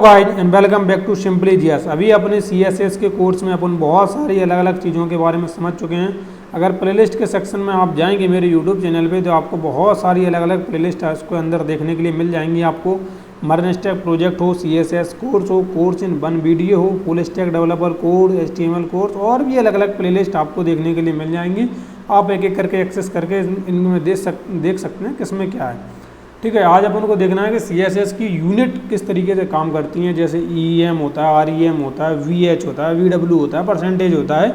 Guys and welcome back to simply GS. अभी अपने CSS के कोर्स में अपन बहुत सारी अलग अलग चीज़ों के बारे में समझ चुके हैं। अगर प्लेलिस्ट के सेक्शन में आप जाएंगे मेरे यूट्यूब चैनल पे तो आपको बहुत सारी अलग अलग प्लेलिस्ट है उसको अंदर देखने के लिए मिल जाएंगी। आपको मर्न स्टैक प्रोजेक्ट हो, सीएसएस कोर्स हो, कोर्स इन वन वीडियो हो, full stack developer code, HTML course और भी अलग अलग प्लेलिस्ट आपको देखने के लिए मिल जाएंगी। आप एक एक करके एक्सेस करके इनमें देख सकते हैं किसमें क्या है। ठीक है, आज अपन को देखना है कि सीएसएस की यूनिट किस तरीके से काम करती हैं। जैसे ईएम होता है, आरईएम होता है, वीएच होता है, वीडब्ल्यू होता है, परसेंटेज होता है।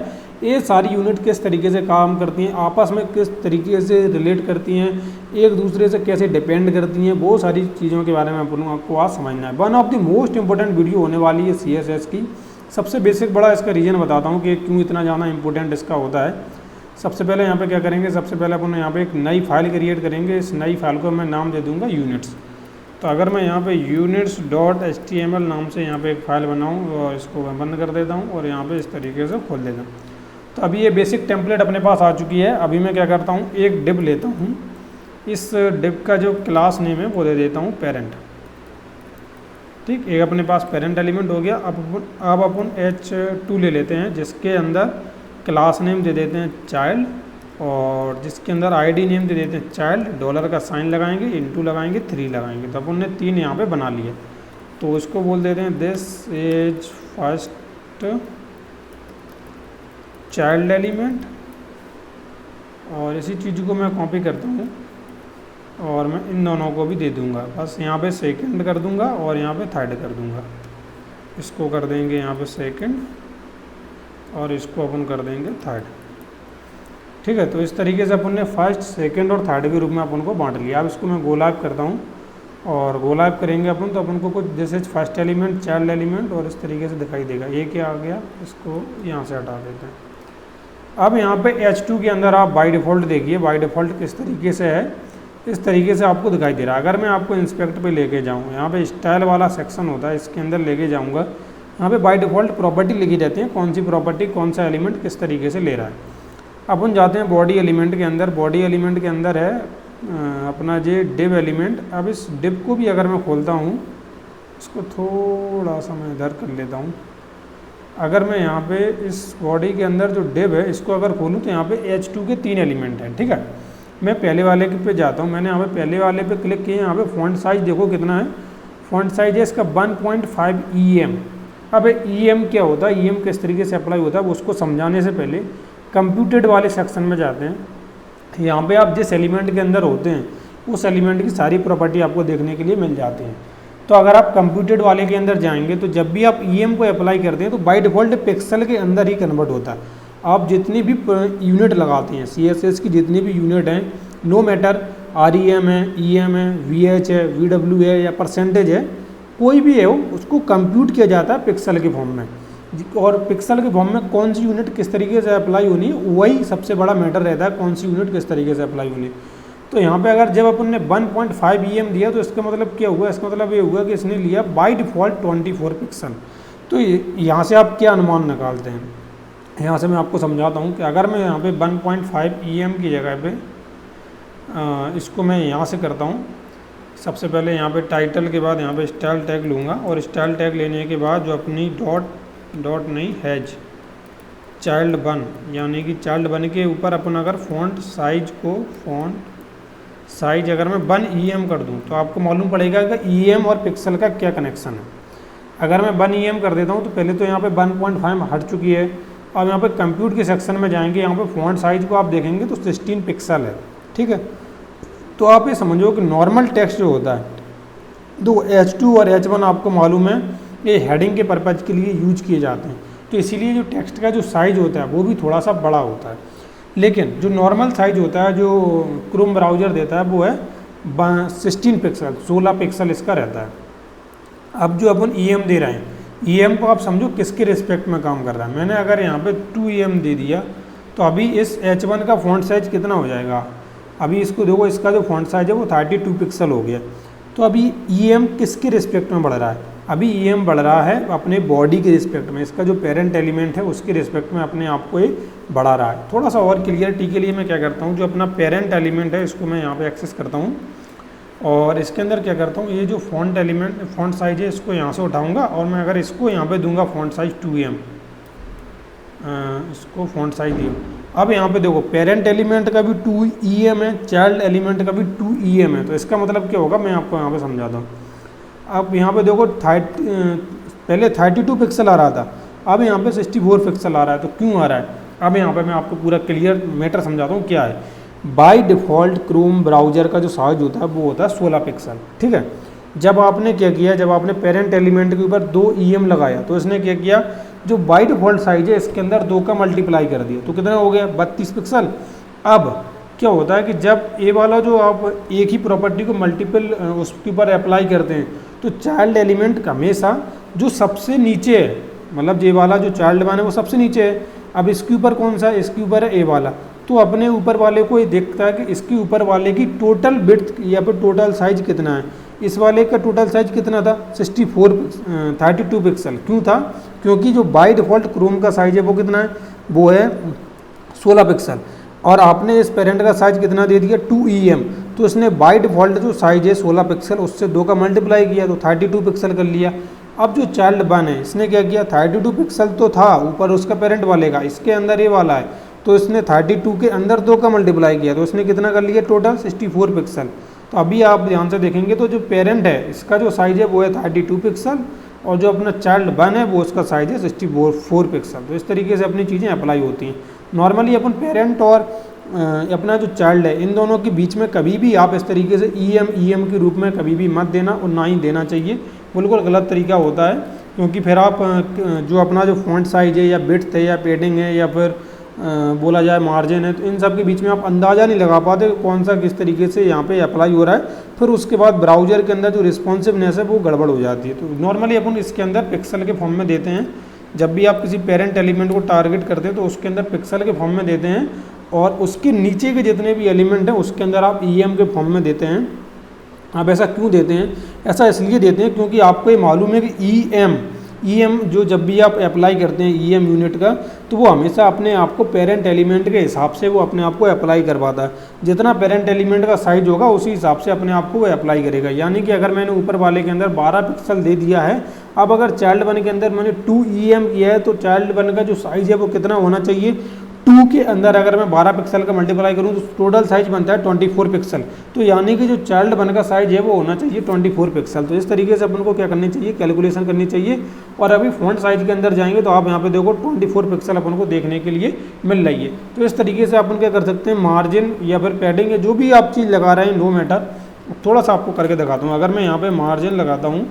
ये सारी यूनिट किस तरीके से काम करती हैं, आपस में किस तरीके से रिलेट करती हैं, एक दूसरे से कैसे डिपेंड करती हैं, बहुत सारी चीज़ों के बारे में अपन आपको आज समझना है। One of the most important video होने वाली है सीएसएस की। सबसे बेसिक बड़ा इसका रीज़न बताता हूँ कि क्यों इतना ज़्यादा इंपॉर्टेंट इसका होता है। सबसे पहले यहाँ पे क्या करेंगे, सबसे पहले अपन यहाँ पे एक नई फाइल क्रिएट करेंगे। इस नई फाइल को मैं नाम दे दूँगा यूनिट्स। तो अगर मैं यहाँ पे units.html नाम से यहाँ पे एक फ़ाइल बनाऊँ और इसको मैं बंद कर देता हूँ और यहाँ पे इस तरीके से खोल देता हूँ। तो अभी ये बेसिक टेम्पलेट अपने पास आ चुकी है। अभी मैं क्या करता हूँ, एक डिव लेता हूँ। इस डिव का जो क्लास नेम है वो दे देता हूँ पेरेंट। ठीक, एक अपने पास पेरेंट एलिमेंट हो गया। अब अपन h2 ले लेते हैं जिसके अंदर क्लास नेम दे देते हैं चाइल्ड और जिसके अंदर आईडी नेम दे देते हैं चाइल्ड। डॉलर का साइन लगाएंगे, इनटू लगाएंगे, 3 लगाएंगे। तो अपन ने 3 यहाँ पे बना लिए। तो इसको बोल देते हैं this is first child element और इसी चीज़ को मैं कॉपी करता हूँ और मैं इन दोनों को भी दे दूँगा। बस यहाँ पे सेकंड कर दूँगा और यहाँ पे थर्ड कर दूँगा। इसको कर देंगे यहाँ पे सेकंड और इसको अपन कर देंगे थर्ड। ठीक है, तो इस तरीके से अपन ने फर्स्ट, सेकंड और थर्ड के रूप में अपन को बांट लिया। अब इसको मैं गो लाइव करता हूँ और गो लाइव करेंगे अपन तो अपन को कुछ जैसे फर्स्ट एलिमेंट, चाइल्ड एलिमेंट और इस तरीके से दिखाई देगा। ये क्या आ गया, इसको यहाँ से हटा देते हैं। अब यहाँ पे H2 के अंदर आप बाई डिफ़ॉल्ट देखिए, बाई डिफ़ॉल्ट किस तरीके से है, इस तरीके से आपको दिखाई दे रहा है। अगर मैं आपको इंस्पेक्ट पे लेके जाऊँ, यहाँ पे स्टाइल वाला सेक्शन होता है, इसके अंदर लेके जाऊँगा। यहाँ पे बाय डिफ़ॉल्ट प्रॉपर्टी लिखी रहती है, कौन सी प्रॉपर्टी कौन सा एलिमेंट किस तरीके से ले रहा है। अपन जाते हैं बॉडी एलिमेंट के अंदर। बॉडी एलिमेंट के अंदर है अपना ये डिव एलिमेंट। अब इस डिव को भी अगर मैं खोलता हूँ, इसको थोड़ा सा मैं इधर कर लेता हूँ। अगर मैं यहाँ पे इस बॉडी के अंदर जो डिव है इसको अगर खोलूँ तो यहाँ पे H2 के 3 एलिमेंट हैं। ठीक है, मैं पहले वाले पे जाता हूँ। मैंने यहाँ पे पहले वाले पे क्लिक किया। यहाँ पे फॉन्ट साइज देखो कितना है, फॉन्ट साइज है इसका 1.5 EM। अब EM क्या होता है, EM किस तरीके से अप्लाई होता है वो उसको समझाने से पहले कंप्यूटेड वाले सेक्शन में जाते हैं। यहाँ पे आप जिस एलिमेंट के अंदर होते हैं उस एलिमेंट की सारी प्रॉपर्टी आपको देखने के लिए मिल जाती हैं। तो अगर आप कंप्यूटेड वाले के अंदर जाएंगे तो जब भी आप EM को अप्लाई करते हैं तो बाय डिफ़ॉल्ट पिक्सल के अंदर ही कन्वर्ट होता है। आप जितनी भी यूनिट लगाते हैं CSS की, जितनी भी यूनिट हैं, नो मैटर REM है, EM है, VH है, VW है या परसेंटेज है, कोई भी है वो, उसको कंप्यूट किया जाता है पिक्सल के फॉर्म में। और पिक्सल के फॉर्म में कौन सी यूनिट किस तरीके से अप्लाई होनी है वही सबसे बड़ा मैटर रहता है, कौन सी यूनिट किस तरीके से अप्लाई होनी है। तो यहाँ पे अगर जब अपन ने 1.5 EM दिया तो इसका मतलब क्या हुआ, इसका मतलब ये हुआ कि इसने लिया बाय डिफ़ॉल्ट 24 पिक्सल। तो यहाँ से आप क्या अनुमान निकालते हैं, यहाँ से मैं आपको समझाता हूँ कि अगर मैं यहाँ पे 1.5 EM की जगह पे इसको मैं यहाँ से करता हूँ। सबसे पहले यहाँ पे टाइटल के बाद यहाँ पे स्टाइल टैग लूँगा और स्टाइल टैग लेने के बाद जो अपनी डॉट नहीं हैज चाइल्ड वन, यानी कि चाइल्ड वन के ऊपर अपन अगर फॉन्ट साइज को अगर मैं 1 EM कर दूँ तो आपको मालूम पड़ेगा कि EM और पिक्सल का क्या कनेक्शन है। अगर मैं 1 EM कर देता हूँ तो पहले तो यहाँ पे 1.5 हट चुकी है। अब यहाँ पे कंप्यूट के सेक्शन में जाएंगे, यहाँ पे फॉन्ट साइज को आप देखेंगे तो 16 पिक्सल है। ठीक है, तो आप ये समझो कि नॉर्मल टेक्स्ट जो होता है, तो H2 और H1 आपको मालूम है ये हेडिंग के पर्पज़ के लिए यूज किए जाते हैं। तो इसीलिए जो टेक्स्ट का जो साइज़ होता है वो भी थोड़ा सा बड़ा होता है। लेकिन जो नॉर्मल साइज़ होता है जो क्रोम ब्राउज़र देता है वो है 16 पिक्सल, 16 पिक्सल इसका रहता है। अब जो अपन EM दे रहे हैं, EM को आप समझो किसके रिस्पेक्ट में काम कर रहा है। मैंने अगर यहाँ पे 2 EM दे दिया तो अभी इस H1 का फॉन्ट साइज कितना हो जाएगा, अभी इसको देखो, इसका जो फॉन्ट साइज है वो 32 पिक्सल हो गया। तो अभी EM किसके रिस्पेक्ट में बढ़ रहा है, अभी EM बढ़ रहा है अपने बॉडी के रिस्पेक्ट में। इसका जो पेरेंट एलिमेंट है उसके रिस्पेक्ट में अपने आप को ये बढ़ा रहा है। थोड़ा सा और क्लियरिटी के लिए मैं क्या करता हूँ, जो अपना पेरेंट एलिमेंट है इसको मैं यहाँ पे एक्सेस करता हूँ और इसके अंदर क्या करता हूँ, ये जो फ़ॉन्ट एलिमेंट फ़ॉन्ट साइज है इसको यहाँ से उठाऊँगा और मैं अगर इसको यहाँ पे दूंगा फ़ॉन्ट साइज 2em, इसको फ़ॉन्ट साइज दिया। अब यहाँ पे देखो पेरेंट एलिमेंट का भी 2em है, चाइल्ड एलिमेंट का भी 2em है। तो इसका मतलब क्या होगा, मैं आपको यहाँ पे समझाता हूँ। अब यहाँ पे देखो पहले 32 पिक्सल आ रहा था, अब यहाँ पे 64 पिक्सल आ रहा है। तो क्यों आ रहा है, अब यहाँ पे मैं आपको पूरा क्लियर मैटर समझाता हूँ क्या है। बाय डिफ़ॉल्ट क्रोम ब्राउज़र का जो साइज होता है वो होता है 16 पिक्सल, ठीक है। जब आपने क्या किया, जब आपने पेरेंट एलिमेंट के ऊपर 2em लगाया तो इसने क्या किया, जो बाय डिफ़ॉल्ट साइज है इसके अंदर 2 का मल्टीप्लाई कर दिया, तो कितना हो गया 32 पिक्सल। अब क्या होता है कि जब ये वाला जो आप एक ही प्रॉपर्टी को मल्टीपल उसके ऊपर अप्लाई करते हैं तो चाइल्ड एलिमेंट हमेशा जो सबसे नीचे है, मतलब ये वाला जो चाइल्ड वन है वो सबसे नीचे है। अब इसके ऊपर कौन सा है, इसके ऊपर है ए वाला, तो अपने ऊपर वाले को ये देखता है कि इसके ऊपर वाले की टोटल विड्थ या फिर टोटल साइज कितना है। इस वाले का टोटल साइज कितना था 32 पिक्सल। क्यों था, क्योंकि जो बाय डिफ़ॉल्ट क्रोम का साइज है वो कितना है, वो है 16 पिक्सल और आपने इस पेरेंट का साइज कितना दे दिया 2em, तो इसने बाय डिफ़ॉल्ट जो साइज है 16 पिक्सल उससे 2 का मल्टीप्लाई किया तो 32 पिक्सल कर लिया। अब जो चाइल्ड वन है इसने क्या किया, 32 पिक्सल तो था ऊपर उसका पेरेंट वाले का, इसके अंदर ये वाला है तो इसने 32 के अंदर 2 का मल्टीप्लाई किया तो इसने कितना कर लिया टोटल 64 पिक्सल। तो अभी आप ध्यान से देखेंगे तो जो पेरेंट है इसका जो साइज है वो है 32 पिक्सल और जो अपना चाइल्ड वन है वो उसका साइज है 64 पिक्सल। तो इस तरीके से अपनी चीज़ें अप्लाई होती हैं। नॉर्मली अपन पेरेंट और अपना जो चाइल्ड है इन दोनों के बीच में कभी भी आप इस तरीके से em के रूप में कभी भी मत देना और ना ही देना चाहिए, बिल्कुल गलत तरीका होता है। क्योंकि फिर आप जो अपना जो फॉन्ट साइज है या विड्थ है या पेडिंग है या फिर बोला जाए मार्जिन है, तो इन सब के बीच में आप अंदाज़ा नहीं लगा पाते कौन सा किस तरीके से यहाँ पे अप्लाई हो रहा है। फिर उसके बाद ब्राउज़र के अंदर जो रिस्पॉन्सिवनेस है वो गड़बड़ हो जाती है। तो नॉर्मली अपन इसके अंदर पिक्सल के फॉर्म में देते हैं। जब भी आप किसी पेरेंट एलिमेंट को टारगेट करते हैं तो उसके अंदर पिक्सल के फॉर्म में देते हैं और उसके नीचे के जितने भी एलिमेंट हैं उसके अंदर आप em के फॉर्म में देते हैं। आप ऐसा क्यों देते हैं, ऐसा इसलिए देते हैं क्योंकि आपको ये मालूम है कि em जो जब भी आप अप्लाई करते हैं em यूनिट का तो वो हमेशा अपने आप को पेरेंट एलिमेंट के हिसाब से वो अपने आप को अप्लाई करवाता है। जितना पेरेंट एलिमेंट का साइज होगा उसी हिसाब से अपने आप को वो अप्लाई करेगा। यानी कि अगर मैंने ऊपर वाले के अंदर 12 पिक्सल दे दिया है, अब अगर चाइल्ड वन के अंदर मैंने 2em किया है तो चाइल्ड वन का जो साइज है वो कितना होना चाहिए 2 के अंदर अगर मैं 12 पिक्सल का मल्टीप्लाई करूँ तो टोटल साइज बनता है 24 पिक्सल। तो यानी कि जो चाइल्ड वन का साइज है वो होना चाहिए 24 पिक्सल। तो इस तरीके से अपन को क्या करनी चाहिए, कैलकुलेशन करनी चाहिए। और अभी फ़ॉन्ट साइज के अंदर जाएंगे तो आप यहाँ पे देखो 24 पिक्सल अपन को देखने के लिए मिल रही है। तो इस तरीके से अपन क्या कर सकते हैं, मार्जिन या फिर पैडिंग या जो भी आप चीज़ लगा रहे हैं नो मैटर। थोड़ा सा आपको करके दिखाता हूँ। अगर मैं यहाँ पर मार्जिन लगाता हूँ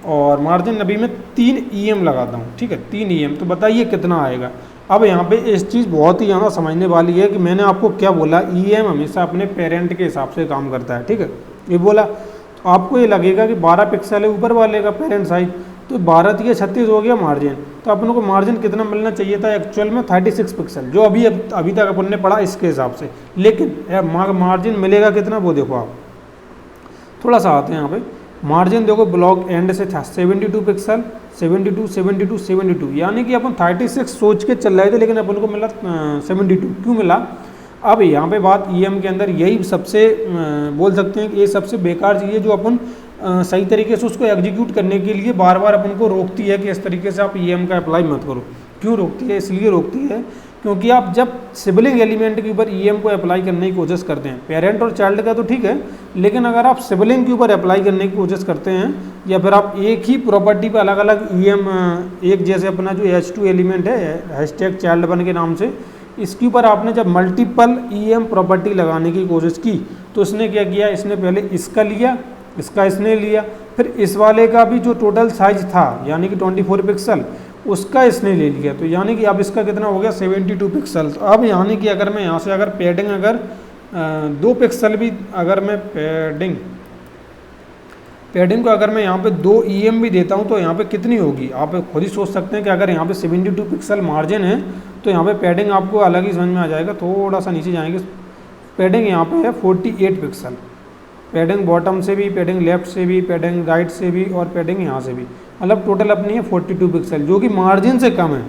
और मार्जिन अभी मैं 3em लगाता हूँ, ठीक है 3em, तो बताइए कितना आएगा। अब यहाँ पे इस चीज़ बहुत ही ज़्यादा समझने वाली है कि मैंने आपको क्या बोला, em हमेशा अपने पेरेंट के हिसाब से काम करता है, ठीक है। ये बोला तो आपको ये लगेगा कि 12 पिक्सल है ऊपर वाले का पेरेंट साइज, तो 12 या 36 हो गया मार्जिन। तो अपन को मार्जिन कितना मिलना चाहिए था एक्चुअल में 36 पिक्सल, जो अभी तक अपन ने पढ़ा इसके हिसाब से। लेकिन मार्जिन मिलेगा कितना वो देखो आप। थोड़ा सा आते हैं यहाँ पे मार्जिन देखो, ब्लॉक एंड से था 72 पिक्सल, 72 यानी कि अपन 36 सोच के चल रहे थे लेकिन अपन को मिला 72। क्यों मिला, अब यहाँ पे बात em के अंदर यही सबसे बोल सकते हैं कि ये सबसे बेकार चीज़ है जो अपन सही तरीके से उसको एग्जीक्यूट करने के लिए बार बार अपन को रोकती है कि इस तरीके से आप em का अप्लाई मत करो। क्यों रोकती है, इसलिए रोकती है क्योंकि आप जब सिबलिंग एलिमेंट के ऊपर em को अप्लाई करने की कोशिश करते हैं, पेरेंट और चाइल्ड का तो ठीक है, लेकिन अगर आप सिबलिंग के ऊपर अप्लाई करने की कोशिश करते हैं या फिर आप एक ही प्रॉपर्टी पर अलग अलग em एक जैसे अपना जो h2 एलिमेंट है हैशटैग चाइल्ड वन के नाम से, इसके ऊपर आपने जब मल्टीपल em प्रॉपर्टी लगाने की कोशिश की तो इसने क्या किया, इसने पहले इसका लिया, इसका इसने लिया, फिर इस वाले का भी जो टोटल साइज था यानी कि 24 पिक्सल उसका इसने ले लिया। तो यानी कि अब इसका कितना हो गया 72 पिक्सल। तो अब यानी कि अगर मैं यहाँ से अगर पैडिंग अगर 2 पिक्सल भी अगर मैं पैडिंग को अगर मैं यहाँ पे 2 em भी देता हूँ तो यहाँ पे कितनी होगी, आप खुद ही सोच सकते हैं कि अगर यहाँ पे 72 पिक्सल मार्जिन है तो यहाँ पे पैडिंग आपको अलग ही समझ में आ जाएगा। थोड़ा सा नीचे जाएंगे, पैडिंग यहाँ पे है 48 पिक्सल, पैडिंग बॉटम से भी, पैडिंग लेफ्ट से भी, पैडिंग राइट से भी और पैडिंग यहाँ से भी, मतलब टोटल अपनी है 42 पिक्सल, जो कि मार्जिन से कम है।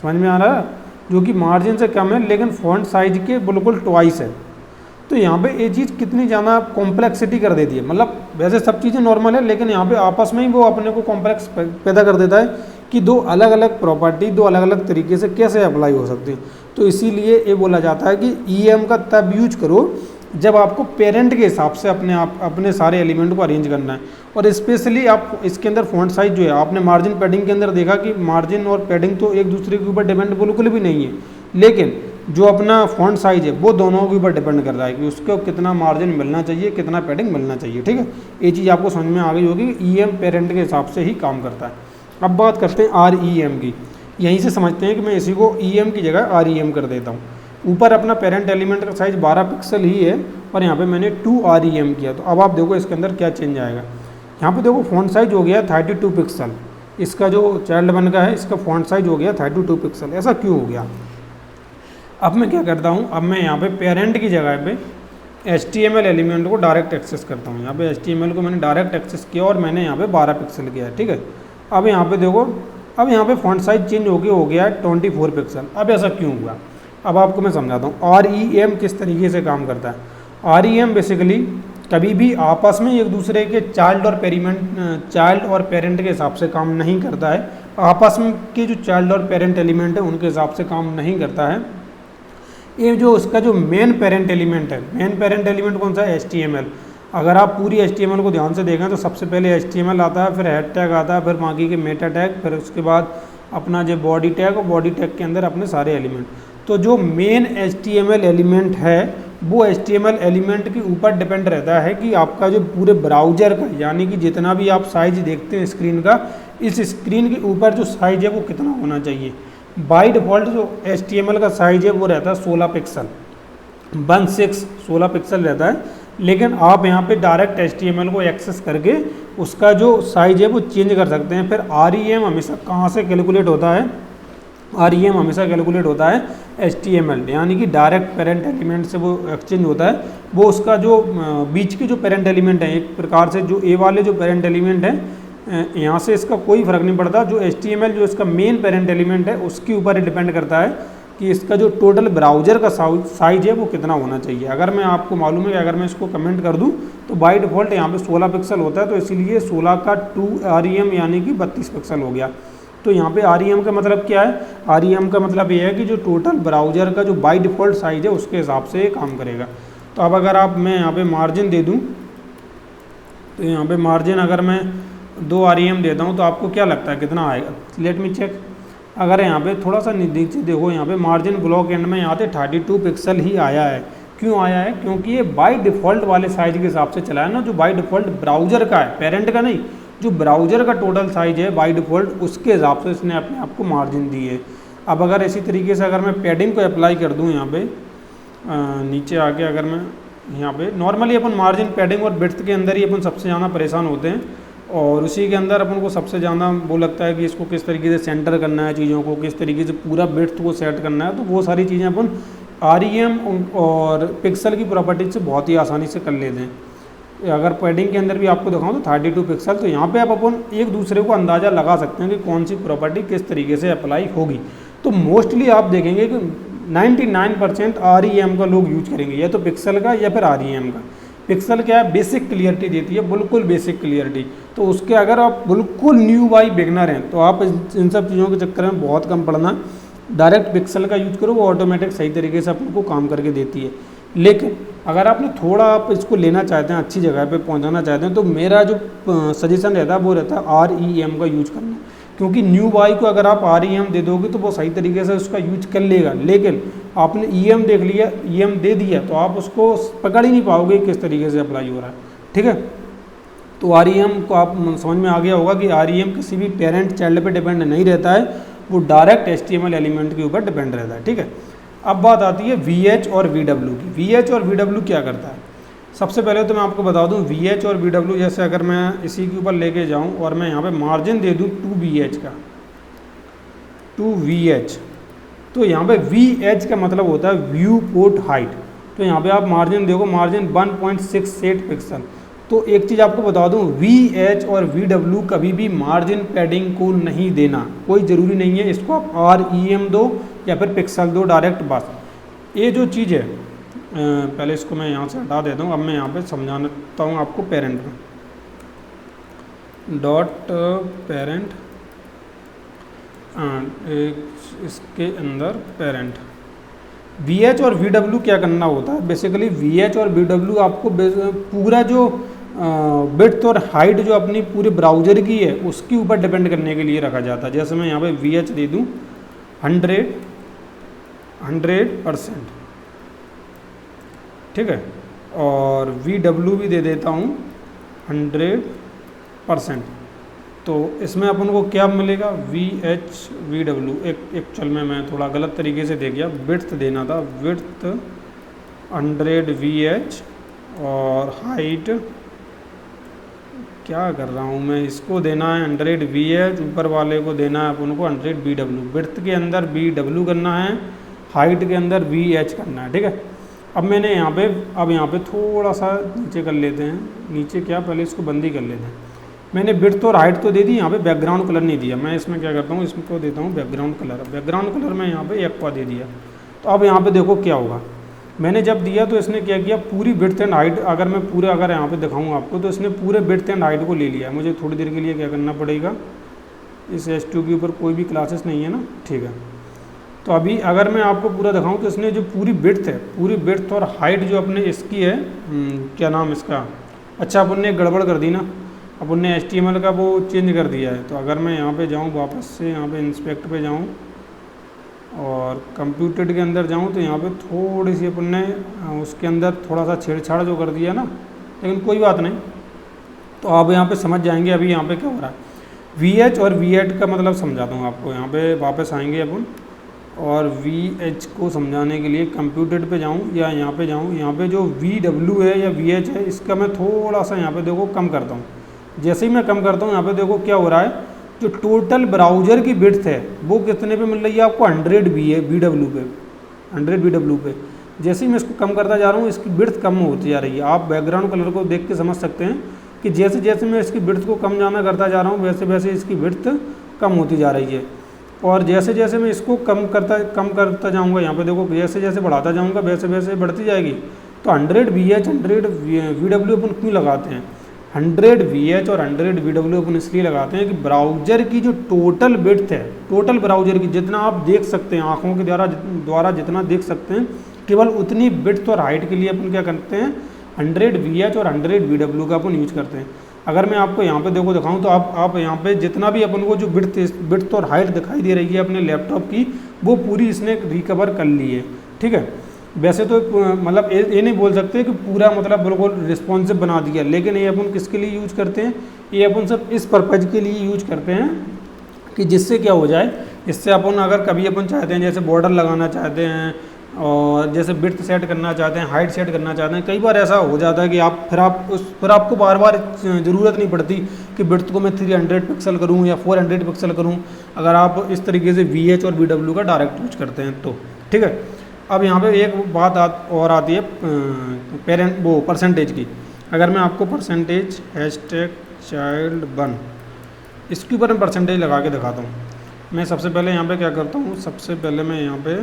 समझ में आ रहा है, जो कि मार्जिन से कम है लेकिन फ़ॉन्ट साइज के बिल्कुल ट्वाइस है। तो यहाँ पे ये चीज़ कितनी ज़्यादा कॉम्प्लेक्सिटी कर देती है, मतलब वैसे सब चीज़ें नॉर्मल है लेकिन यहाँ पे आपस में ही वो अपने को कॉम्प्लेक्स पैदा कर देता है कि दो अलग अलग प्रॉपर्टी दो अलग अलग तरीके से कैसे अप्लाई हो सकती है। तो इसीलिए ये बोला जाता है कि ईएम का तब यूज करो जब आपको पेरेंट के हिसाब से अपने सारे एलिमेंट को अरेंज करना है। और स्पेशली आप इसके अंदर फॉन्ट साइज जो है, आपने मार्जिन पैडिंग के अंदर देखा कि मार्जिन और पैडिंग तो एक दूसरे के ऊपर डिपेंड बिल्कुल भी नहीं है, लेकिन जो अपना फॉन्ट साइज है वो दोनों के ऊपर डिपेंड कर रहा है कि उसको कितना मार्जिन मिलना चाहिए, कितना पैडिंग मिलना चाहिए। ठीक है, ये चीज़ आपको समझ में आ गई होगी कि ईएम पेरेंट के हिसाब से ही काम करता है। अब बात करते हैं आरईएम की। यहीं से समझते हैं कि मैं इसी को ईएम की जगह आरईएम कर देता हूँ। ऊपर अपना पेरेंट एलिमेंट का साइज 12 पिक्सल ही है और यहाँ पे मैंने 2 आरईएम किया। तो अब आप देखो इसके अंदर क्या चेंज आएगा। यहाँ पे देखो फॉन्ट साइज हो गया 32 पिक्सल, इसका जो चाइल्ड वन का है इसका फॉन्ट साइज हो गया 32 पिक्सल। ऐसा क्यों हो गया? अब मैं क्या करता हूँ, अब मैं यहाँ पे पेरेंट की जगह पे HTML एलिमेंट को डायरेक्ट एक्सेस करता हूँ। यहाँ पे HTML को मैंने डायरेक्ट एक्सेस किया और मैंने यहाँ पे 12 पिक्सल किया है। ठीक है, अब यहाँ पे देखो, अब यहाँ पे फॉन्ट साइज चेंज हो गया है 24 पिक्सल। अब ऐसा क्यों हुआ? अब आपको मैं समझाता हूँ आरईएम किस तरीके से काम करता है। आरईएम बेसिकली कभी भी आपस में एक दूसरे के चाइल्ड और पेरेंट के हिसाब से काम नहीं करता है। आपस में के जो चाइल्ड और पेरेंट एलिमेंट है उनके हिसाब से काम नहीं करता है। ये जो उसका जो मेन पेरेंट एलिमेंट है, मेन पेरेंट एलिमेंट कौन सा है? HTML। अगर आप पूरी HTML को ध्यान से देखें तो सबसे पहले HTML आता है, फिर हेड टैग आता है, फिर बाकी के मेटा टैग, फिर उसके बाद अपना जो बॉडी टैग और बॉडी टैग के अंदर अपने सारे एलिमेंट। तो जो मेन HTML एलिमेंट है वो HTML एलिमेंट के ऊपर डिपेंड रहता है कि आपका जो पूरे ब्राउज़र का, यानी कि जितना भी आप साइज देखते हैं स्क्रीन का, इस स्क्रीन के ऊपर जो साइज है वो कितना होना चाहिए। बाय डिफ़ॉल्ट जो HTML का साइज है वो रहता है 16 पिक्सल, 16 पिक्सल रहता है। लेकिन आप यहाँ पे डायरेक्ट HTML को एक्सेस करके उसका जो साइज है वो चेंज कर सकते हैं। फिर REM हमेशा कहाँ से कैलकुलेट होता है? REM हमेशा कैलकुलेट होता है HTML, यानी कि डायरेक्ट पेरेंट एलिमेंट से वो एक्सचेंज होता है। वो उसका जो बीच के जो पेरेंट एलिमेंट है, एक प्रकार से जो ए वाले जो पेरेंट एलिमेंट है, यहाँ से इसका कोई फ़र्क नहीं पड़ता। जो HTML जो इसका मेन पेरेंट एलिमेंट है उसके ऊपर डिपेंड करता है कि इसका जो टोटल ब्राउज़र का साइज है वो कितना होना चाहिए। अगर मैं आपको मालूम है कि अगर मैं इसको कमेंट कर दूं तो बाय डिफ़ॉल्ट यहाँ पे 16 पिक्सल होता है, तो इसीलिए 16 का 2 REM यानी कि 32 पिक्सल हो गया। तो यहाँ पे REM का मतलब क्या है? REM का मतलब ये है कि जो टोटल ब्राउज़र का जो बाय डिफ़ॉल्ट साइज है उसके हिसाब से ये काम करेगा। तो अब अगर मैं यहाँ पर मार्जिन दे दूँ, तो यहाँ पर मार्जिन अगर मैं 2 REM देता हूँ तो आपको क्या लगता है कितना आएगा? Let me check. अगर यहाँ पे थोड़ा सा नीचे देखो, यहाँ पे मार्जिन ब्लॉक एंड में यहाँ पे 32 पिक्सल ही आया है। क्यों आया है? क्योंकि ये बाय डिफ़ॉल्ट वाले साइज के हिसाब से चला है ना, जो बाय डिफ़ॉल्ट ब्राउज़र का है, पेरेंट का नहीं। जो ब्राउज़र का टोटल साइज है बाय डिफ़ॉल्ट उसके हिसाब से इसने अपने आप को मार्जिन दी है। अब अगर इसी तरीके से अगर मैं पैडिंग को अप्लाई कर दूँ यहाँ पे नीचे आके, अगर मैं यहाँ पे नॉर्मली अपन मार्जिन पैडिंग और विड्थ के अंदर ही अपन सबसे ज़्यादा परेशान होते हैं, और उसी के अंदर अपन को सबसे ज़्यादा वो लगता है कि इसको किस तरीके से सेंटर करना है, चीज़ों को किस तरीके से पूरा विड्थ को सेट करना है। तो वो सारी चीज़ें अपन REM और पिक्सल की प्रॉपर्टी से बहुत ही आसानी से कर लेते हैं। अगर पैडिंग के अंदर भी आपको दिखाऊं तो 32 पिक्सल, तो यहाँ पे आप अपन एक दूसरे को अंदाज़ा लगा सकते हैं कि कौन सी प्रॉपर्टी किस तरीके से अप्लाई होगी। तो मोस्टली आप देखेंगे कि 99% REM का लोग यूज करेंगे, या तो पिक्सल का या फिर REM का। पिक्सल क्या है? बेसिक क्लियरिटी देती है, बिल्कुल बेसिक क्लियरिटी। तो उसके अगर आप बिल्कुल न्यू बाई बिगनर हैं तो आप इन सब चीज़ों के चक्कर में बहुत कम पड़ना, डायरेक्ट पिक्सल का यूज करो, वो ऑटोमेटिक सही तरीके से अपन को काम करके देती है। लेकिन अगर आपने थोड़ा आप इसको लेना चाहते हैं, अच्छी जगह पे पहुंचाना चाहते हैं, तो मेरा जो सजेशन रहता है वो रहता है REM का यूज करना। क्योंकि न्यू बाई को अगर आप REM दे दोगे तो वो सही तरीके से उसका यूज कर लेगा, लेकिन आपने EM देख लिया, EM दे दिया, तो आप उसको पकड़ ही नहीं पाओगे किस तरीके से अप्लाई हो रहा है। ठीक है, तो REM को आप समझ में आ गया होगा कि REM किसी भी पेरेंट चाइल्ड पे डिपेंड नहीं रहता है, वो डायरेक्ट HTML एलिमेंट के ऊपर डिपेंड रहता है। ठीक है, अब बात आती है VH और VW की। VH और VW क्या करता है? सबसे पहले तो मैं आपको बता दूं VH और VW, जैसे अगर मैं इसी के ऊपर लेके जाऊं और मैं यहाँ पे मार्जिन दे दूं 2VH का, 2VH, तो यहाँ पे VH का मतलब होता है व्यू पोर्ट हाइट। तो यहाँ पे आप मार्जिन देखो, मार्जिन 1.68 पिक्सल। तो एक चीज़ आपको बता दूं, VH और VW कभी भी मार्जिन पैडिंग को नहीं देना, कोई ज़रूरी नहीं है। इसको आप REM दो या फिर पिक्सल दो डायरेक्ट, बस। ये जो चीज़ है पहले इसको मैं यहाँ से हटा देता हूँ। अब मैं यहाँ पे समझाता हूँ आपको पेरेंट में। डॉट पेरेंट, इसके अंदर पेरेंट VH और VW क्या करना होता है। बेसिकली VH और VW आपको पूरा जो विड्थ और हाइट जो अपनी पूरे ब्राउज़र की है उसके ऊपर डिपेंड करने के लिए रखा जाता है। जैसे मैं यहाँ पे VH दे दूँ 100%, ठीक है, और VW भी दे देता हूँ 100%। तो इसमें अपन को क्या मिलेगा, VH VW, एक्चुअल में मैं थोड़ा गलत तरीके से दे गया, विड्थ देना था, विड्थ 100 VH और हाइट क्या कर रहा हूँ मैं, इसको देना है 100 VH, ऊपर वाले को देना है अपन को 100 VW। विड्थ के अंदर VW करना है, हाइट के अंदर VH करना है, ठीक है। अब मैंने यहाँ पे थोड़ा सा नीचे कर लेते हैं, नीचे क्या, पहले इसको बंदी कर लेते हैं। मैंने विड्थ और हाइट तो दे दी, यहाँ पे बैकग्राउंड कलर नहीं दिया। मैं इसमें क्या करता हूँ, इसको देता हूँ बैकग्राउंड कलर मैं यहाँ पे एक्वा दे दिया। तो अब यहाँ पे देखो क्या होगा, मैंने जब दिया तो इसने क्या किया, पूरी विड्थ एंड हाइट, अगर यहाँ पे दिखाऊँ आपको तो इसने पूरे विड्थ एंड हाइट को ले लिया। मुझे थोड़ी देर के लिए क्या करना पड़ेगा, इस S2 के ऊपर कोई भी क्लासेस नहीं है ना, ठीक है। तो अभी अगर मैं आपको पूरा दिखाऊँ तो इसने जो पूरी विड्थ और हाइट जो अपने इसकी है, क्या नाम इसका, अच्छा अपन ने गड़बड़ कर दी ना, अपन ने HTML का वो चेंज कर दिया है। तो अगर मैं यहाँ पे जाऊँ, वापस से यहाँ पे इंस्पेक्ट पे जाऊँ और कंप्यूटर के अंदर जाऊँ, तो यहाँ पे थोड़ी सी अपन ने उसके अंदर थोड़ा सा छेड़छाड़ जो कर दिया ना, लेकिन कोई बात नहीं। तो आप यहाँ पे समझ जाएंगे अभी यहाँ पे क्या हो रहा है। VH और VH का मतलब समझाता हूँ आपको। यहाँ पे वापस आएंगे अपन और VH को समझाने के लिए कंप्यूटर पे जाऊँ या यहाँ पे जाऊँ, यहाँ पे जो VW है या VH है, इसका मैं थोड़ा सा यहाँ पे देखो कम करता हूँ। जैसे ही मैं कम करता हूँ, यहाँ पे देखो क्या हो रहा है, जो टोटल ब्राउज़र की विड्थ है वो कितने पे मिल रही है आपको, 100 VW पे, 100 VW पे। जैसे ही मैं इसको कम करता जा रहा हूँ, इसकी विड्थ कम होती जा रही है। आप बैकग्राउंड कलर को देख के समझ सकते हैं कि जैसे जैसे मैं इसकी विड्थ को कम जाना करता जा रहा हूँ, वैसे वैसे इसकी विड्थ कम होती जा रही है। और जैसे जैसे मैं इसको कम करता जाऊँगा, यहाँ पे देखो जैसे जैसे बढ़ाता जाऊँगा वैसे वैसे बढ़ती जाएगी। तो 100 VH 100 VW अपन क्यों लगाते हैं, 100 VH और 100 VW अपन इसलिए लगाते हैं कि ब्राउज़र की जो टोटल विड्थ है, टोटल ब्राउज़र की जितना आप देख सकते हैं, आँखों के द्वारा जितना देख सकते हैं, केवल उतनी विड्थ और हाइट के लिए अपन क्या करते हैं, 100 VH और 100 VW का अपन यूज करते हैं। अगर मैं आपको यहाँ पे देखो दिखाऊँ तो आप यहाँ पे जितना भी अपन को जो विड्थ और हाइट दिखाई दे रही है अपने लैपटॉप की, वो पूरी इसने रिकवर कर ली है, ठीक है। वैसे तो मतलब ये नहीं बोल सकते कि पूरा मतलब बिल्कुल रिस्पॉन्सिव बना दिया, लेकिन ये अपन किसके लिए यूज करते हैं, ये अपन सब इस पर्पज़ के लिए यूज करते हैं कि जिससे क्या हो जाए, इससे अपन अगर कभी अपन चाहते हैं जैसे बॉर्डर लगाना चाहते हैं और जैसे विड्थ सेट करना चाहते हैं, हाइट सेट करना चाहते हैं, कई बार ऐसा हो जाता है कि फिर आपको बार बार ज़रूरत नहीं पड़ती कि विड्थ को मैं 300 पिक्सल करूँ या 400 पिक्सल करूँ, अगर आप इस तरीके से VH और VW का डायरेक्ट यूज करते हैं तो, ठीक है। अब यहाँ पे एक बात और आती है परसेंटेज की। अगर मैं आपको परसेंटेज #child1 इसके ऊपर मैं परसेंटेज लगा के दिखाता हूँ। मैं सबसे पहले यहाँ पे क्या करता हूँ, सबसे पहले मैं यहाँ पे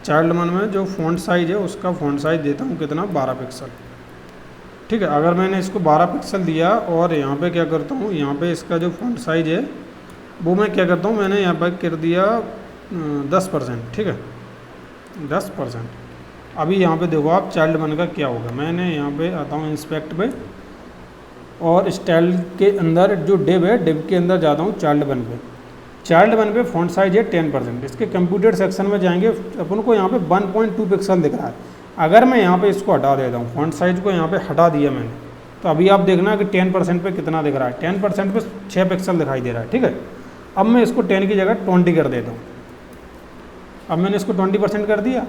child1 में जो फ़ॉन्ट साइज़ है उसका फ़ॉन्ट साइज़ देता हूँ कितना, 12 पिक्सल, ठीक है। अगर मैंने इसको 12 पिक्सल दिया और यहाँ पे क्या करता हूँ, यहाँ पे इसका जो फ़ॉन्ट साइज़ है वो मैं क्या करता हूँ, मैंने यहाँ पर कर दिया 10%, ठीक है, 10%। अभी यहाँ पे देखो आप child1 का क्या होगा। मैंने यहाँ पे आता हूँ इंस्पेक्ट पे और स्टाइल के अंदर जो डिव है, डिव के अंदर जाता हूँ child1 पे फ़ॉन्ट साइज है 10%। इसके कंप्यूटर सेक्शन में जाएंगे, अपन को यहाँ पे 1.2 पिक्सल दिख रहा है। अगर मैं यहाँ पे इसको हटा देता हूँ, फ़ॉन्ट साइज को यहाँ पे हटा दिया मैंने, तो अभी आप देखना कि 10% पे कितना दिख रहा है, 10% पे 6 पिक्सल दिखाई दे रहा है, ठीक है। अब मैं इसको 10 की जगह 20 कर देता हूँ। अब मैंने इसको 20% कर दिया,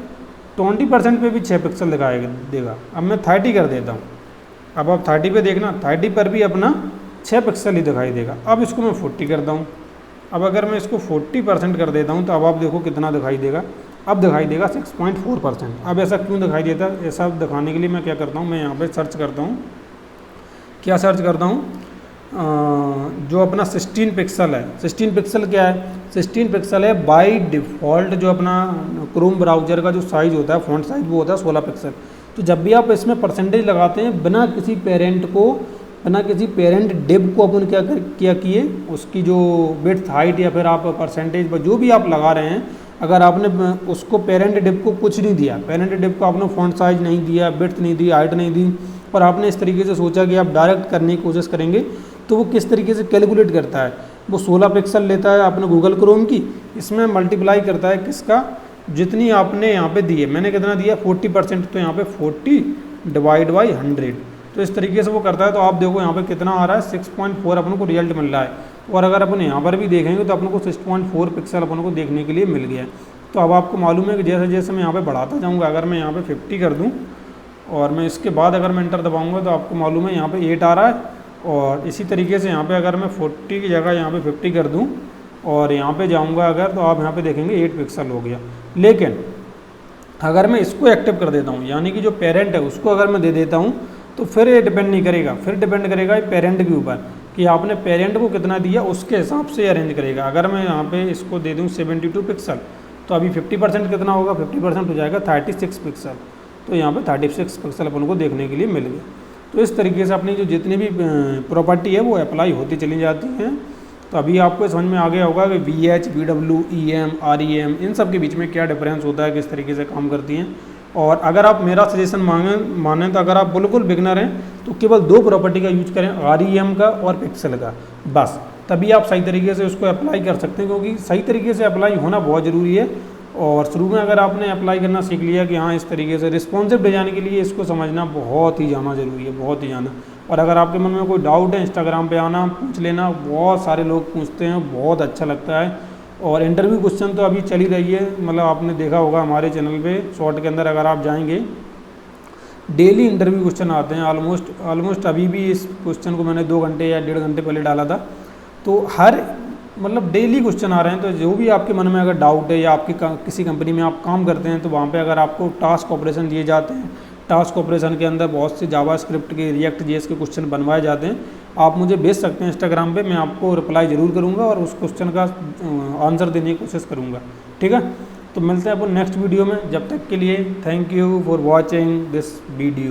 20% पे भी 6 पिक्सल दिखाएगा देगा। अब मैं 30 कर देता हूँ। अब आप 30 पे देखना, 30 पर भी अपना 6 पिक्सल ही दिखाई देगा। अब इसको मैं 40 करता हूँ। अब अगर मैं इसको 40% कर देता हूँ तो अब आप देखो कितना दिखाई देगा, अब दिखाई देगा 6.4%। अब ऐसा क्यों दिखाई देता है, ऐसा दिखाने के लिए मैं क्या करता हूँ, मैं यहाँ पे सर्च करता हूँ, क्या सर्च करता हूँ, जो अपना 16 पिक्सल है, 16 पिक्सल क्या है, 16 पिक्सल है बाय डिफ़ॉल्ट। जो अपना क्रोम ब्राउज़र का जो साइज़ होता है, फ़ॉन्ट साइज़, वो होता है 16 पिक्सल। तो जब भी आप इसमें परसेंटेज लगाते हैं, बिना किसी पेरेंट डिव को अपन क्या किए, उसकी जो विड्थ हाइट या फिर आप परसेंटेज पर जो भी आप लगा रहे हैं, अगर आपने उसको पेरेंट डिव को कुछ नहीं दिया, पेरेंट डिव को आपने फ़ॉन्ट साइज नहीं दिया, विड्थ नहीं दी, हाइट नहीं दी, और आपने इस तरीके से सोचा कि आप डायरेक्ट करने की कोशिश करेंगे, तो वो किस तरीके से कैलकुलेट करता है, वो 16 पिक्सल लेता है अपने गूगल क्रोम की, इसमें मल्टीप्लाई करता है किसका, जितनी आपने यहाँ पे दी है। मैंने कितना दिया 40%, तो यहाँ पे 40 डिवाइड बाई 100, तो इस तरीके से वो करता है। तो आप देखो यहाँ पे कितना आ रहा है, 6.4 अपन को रिजल्ट मिल रहा है। और अगर अपन यहाँ पर भी देखेंगे तो अपन को 6.4 पिक्सल अपन को देखने के लिए मिल गया है। तो अब आपको मालूम है कि जैसे जैसे मैं यहाँ पे बढ़ाता जाऊँगा, अगर मैं यहाँ पे 50 कर दूँ और मैं इसके बाद अगर मैं एंटर दबाऊँगा तो आपको मालूम है यहाँ पे 8 आ रहा है। और इसी तरीके से यहाँ पे अगर मैं 40 की जगह यहाँ पे 50 कर दूँ और यहाँ पे जाऊँगा अगर, तो आप यहाँ पे देखेंगे 8 पिक्सल हो गया। लेकिन अगर मैं इसको एक्टिव कर देता हूँ, यानी कि जो पेरेंट है उसको अगर मैं दे देता हूँ, तो फिर ये डिपेंड नहीं करेगा, फिर डिपेंड करेगा पेरेंट के ऊपर कि आपने पेरेंट को कितना दिया, उसके हिसाब से अरेंज करेगा। अगर मैं यहाँ पे इसको दे दूँ 72 पिक्सल, तो अभी 50% कितना होगा, 50% हो जाएगा 36 पिक्सल। तो यहाँ पे 36 पिक्सल अपन को देखने के लिए मिल गया। तो इस तरीके से अपनी जो जितनी भी प्रॉपर्टी है वो अप्लाई होती चली जाती हैं। तो अभी आपको समझ में आ गया होगा कि VH, VW, EM, REM इन सब के बीच में क्या डिफरेंस होता है, किस तरीके से काम करती हैं। और अगर आप मेरा सजेशन मानें तो अगर आप बिल्कुल बिगनर हैं तो केवल 2 प्रॉपर्टी का यूज करें, REM का और पिक्सल का, बस तभी आप सही तरीके से उसको अप्लाई कर सकते हैं, क्योंकि सही तरीके से अप्लाई होना बहुत ज़रूरी है। और शुरू में अगर आपने अप्लाई करना सीख लिया कि हाँ इस तरीके से रिस्पॉन्सिव डिज़ाइन के लिए इसको समझना बहुत ही ज़्यादा ज़रूरी है, बहुत ही ज़्यादा। और अगर आपके मन में कोई डाउट है, इंस्टाग्राम पे आना, पूछ लेना, बहुत सारे लोग पूछते हैं, बहुत अच्छा लगता है। और इंटरव्यू क्वेश्चन तो अभी चल ही रही है, मतलब आपने देखा होगा हमारे चैनल पे शॉर्ट के अंदर अगर आप जाएंगे, डेली इंटरव्यू क्वेश्चन आते हैं ऑलमोस्ट। अभी भी इस क्वेश्चन को मैंने 2 घंटे या 1.5 घंटे पहले डाला था। तो हर मतलब डेली क्वेश्चन आ रहे हैं। तो जो भी आपके मन में अगर डाउट है या आपकी किसी कंपनी में आप काम करते हैं, तो वहाँ पे अगर आपको टास्क ऑपरेशन दिए जाते हैं, टास्क ऑपरेशन के अंदर बहुत से जावा स्क्रिप्ट के, रिएक्ट जेएस के क्वेश्चन बनवाए जाते हैं, आप मुझे भेज सकते हैं इंस्टाग्राम पे, मैं आपको रिप्लाई ज़रूर करूँगा और उस क्वेश्चन का आंसर देने की कोशिश करूँगा। ठीक है, तो मिलते हैं अपन नेक्स्ट वीडियो में। जब तक के लिए thank you for watching this video.